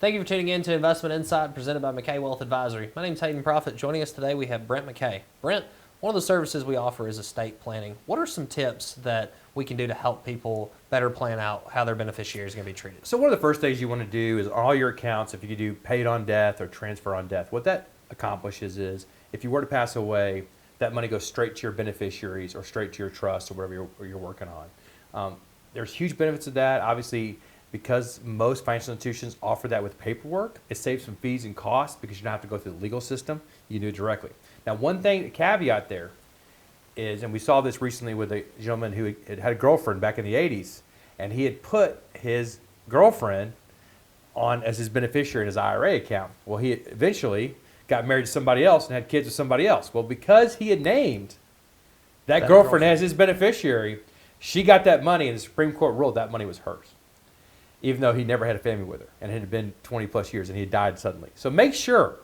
Thank you for tuning in to Investment Insight presented by McCay Wealth Advisory. My name is Hayden Proffitt. Joining us today, we have Brent McCay. Brent, one of the services we offer is estate planning. What are some tips that we can do to help people better plan out how their beneficiaries are going to be treated? So one of the first things you want to do is all your accounts, if you could do paid on death or transfer on death, what that accomplishes is if you were to pass away, that money goes straight to your beneficiaries or straight to your trust or whatever you're working on. There's huge benefits of that. Obviously, because most financial institutions offer that with paperwork, it saves some fees and costs because you don't have to go through the legal system. You can do it directly. Now, one thing, a caveat there is, and we saw this recently with a gentleman who had a girlfriend back in the 80s, and he had put his girlfriend on as his beneficiary in his IRA account. Well, he eventually got married to somebody else and had kids with somebody else. Well, because he had named that girlfriend as his beneficiary, she got that money, and the Supreme Court ruled that money was hers, even though he never had a family with her, and it had been 20 plus years, and he had died suddenly. So make sure,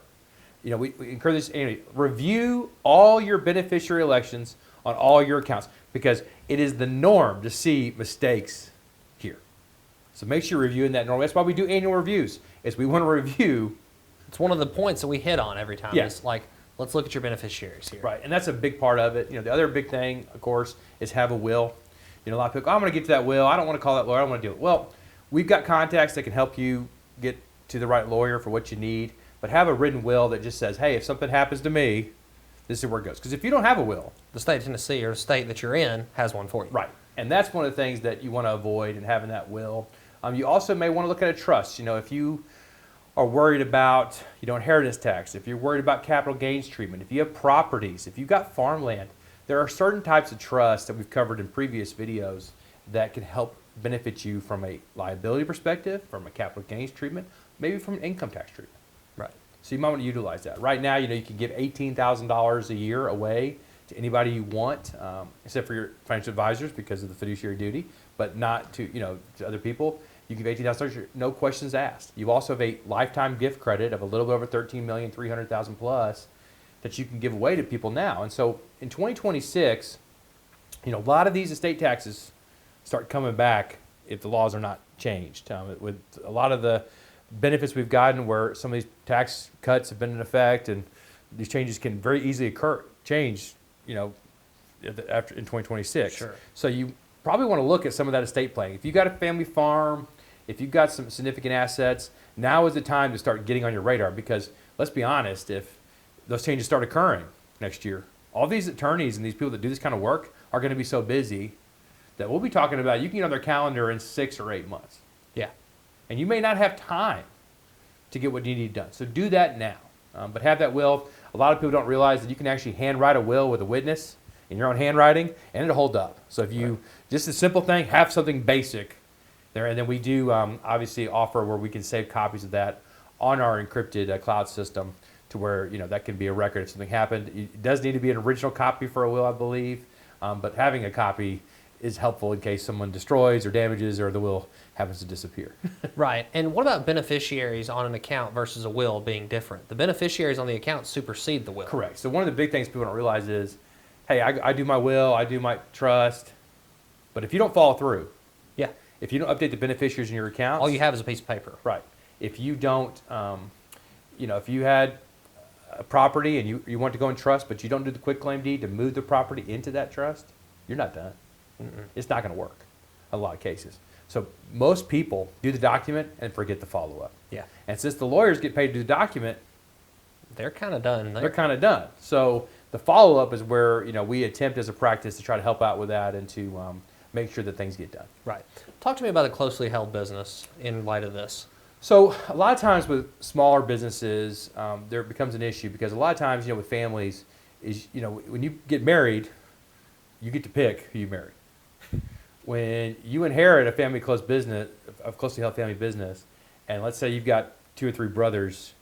we encourage this anyway, review all your beneficiary elections on all your accounts, because it is the norm to see mistakes here. So make sure you're reviewing that norm. That's why we do annual reviews, is we want to review. It's one of the points that we hit on every time. Yeah. It's like, let's look at your beneficiaries here. Right, and that's a big part of it. The other big thing, of course, is have a will. A lot of people, I'm going to get to that will. I don't want to call that lawyer. I don't want to do it. Well, we've got contacts that can help you get to the right lawyer for what you need, but have a written will that just says, hey, if something happens to me, this is where it goes. Because if you don't have a will, the state of Tennessee or the state that you're in has one for you. Right, and that's one of the things that you want to avoid in having that will. You also may want to look at a trust. If you are worried about inheritance tax, if you're worried about capital gains treatment, if you have properties, if you've got farmland, there are certain types of trusts that we've covered in previous videos that can help benefit you from a liability perspective, from a capital gains treatment, maybe from an income tax treatment. Right. So you might want to utilize that. Right now, you can give $18,000 a year away to anybody you want, except for your financial advisors because of the fiduciary duty, but not to to other people. You give $18,000, no questions asked. You also have a lifetime gift credit of a little bit over $13,300,000 plus that you can give away to people now. And so in 2026, a lot of these estate taxes start coming back if the laws are not changed. With a lot of the benefits we've gotten where some of these tax cuts have been in effect, and these changes can very easily change, after in 2026. Sure. So you probably want to look at some of that estate planning. If you've got a family farm, if you've got some significant assets, now is the time to start getting on your radar, because let's be honest, if those changes start occurring next year, all these attorneys and these people that do this kind of work are going to be so busy that we'll be talking about, you can get on their calendar in 6 or 8 months. Yeah. And you may not have time to get what you need done. So do that now. But have that will. A lot of people don't realize that you can actually handwrite a will with a witness in your own handwriting, and it'll hold up. So if you, just a simple thing, have something basic there. And then we do obviously offer where we can save copies of that on our encrypted cloud system to where, that can be a record if something happened. It does need to be an original copy for a will, I believe. But having a copy is helpful in case someone destroys or damages or the will happens to disappear. Right. And what about beneficiaries on an account versus a will being different? The beneficiaries on the account supersede the will. Correct. So one of the big things people don't realize is, hey, I do my will, I do my trust, but if you don't follow through, yeah, if you don't update the beneficiaries in your accounts, all you have is a piece of paper. Right. If you don't, if you had a property and you want to go in trust, but you don't do the quitclaim deed to move the property into that trust, you're not done. It's not going to work in a lot of cases. So most people do the document and forget the follow-up. Yeah. And since the lawyers get paid to do the document, they're kind of done. They're kind of done. So the follow-up is where we attempt as a practice to try to help out with that and to make sure that things get done. Right. Talk to me about a closely held business in light of this. So a lot of times with smaller businesses, there becomes an issue because a lot of times, with families, is when you get married, you get to pick who you marry. When you inherit a closely held family business, and let's say you've got 2 or 3 brothers,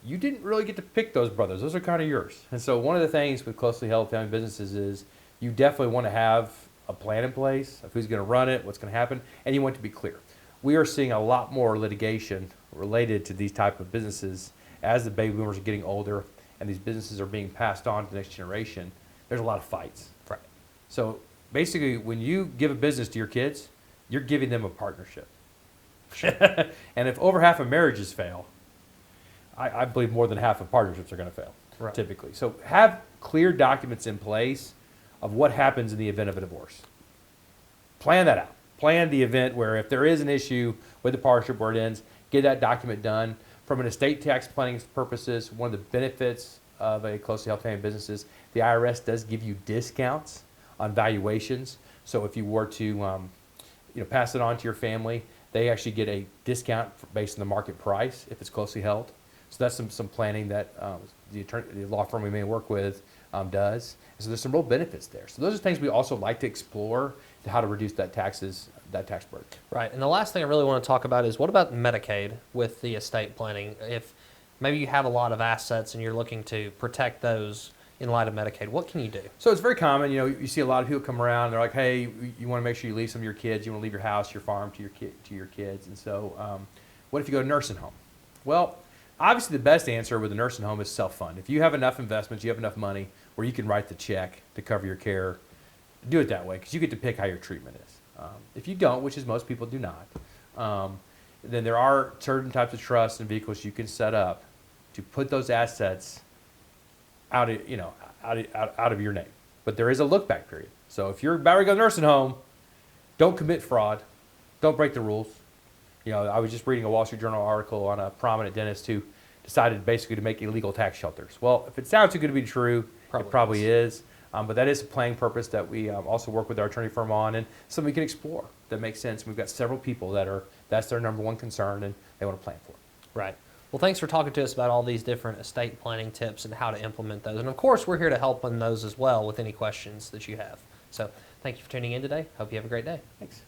you didn't really get to pick those brothers. Those are kind of yours. And so one of the things with closely held family businesses is you definitely want to have a plan in place of who's going to run it, what's going to happen, and you want it to be clear. We are seeing a lot more litigation related to these type of businesses as the baby boomers are getting older and these businesses are being passed on to the next generation. There's a lot of fights. Right. So basically, when you give a business to your kids, you're giving them a partnership. Sure. And if over half of marriages fail, I believe more than half of partnerships are going to fail, Right. typically. So have clear documents in place of what happens in the event of a divorce. Plan that out. Plan the event where if there is an issue with the partnership where it ends, get that document done. From an estate tax planning purposes, one of the benefits of a closely held family business is the IRS does give you discounts on valuations. So if you were to pass it on to your family, they actually get a discount based on the market price if it's closely held. So that's some planning that the law firm we may work with does. And so there's some real benefits there. So those are things we also like to explore to how to reduce that tax burden. Right. And the last thing I really want to talk about is what about Medicaid with the estate planning? If maybe you have a lot of assets and you're looking to protect those in light of Medicaid, what can you do? So it's very common. You see a lot of people come around. They're like, "Hey, you want to make sure you leave some of your kids. You want to leave your house, your farm to your kids." And so, what if you go to nursing home? Well, obviously the best answer with a nursing home is self-fund. If you have enough investments, you have enough money where you can write the check to cover your care, do it that way because you get to pick how your treatment is. If you don't, which is most people do not, then there are certain types of trusts and vehicles you can set up to put those assets out of your name. But there is a look back period. So if you're about to go to nursing home, don't commit fraud, don't break the rules. I was just reading a Wall Street Journal article on a prominent dentist who decided basically to make illegal tax shelters. Well, if it sounds too good to be true, it probably is. But that is a planning purpose that we also work with our attorney firm on, and something we can explore that makes sense. We've got several people that's their number one concern, and they want to plan for it. Right. Well, thanks for talking to us about all these different estate planning tips and how to implement those. And of course, we're here to help on those as well with any questions that you have. So thank you for tuning in today. Hope you have a great day. Thanks.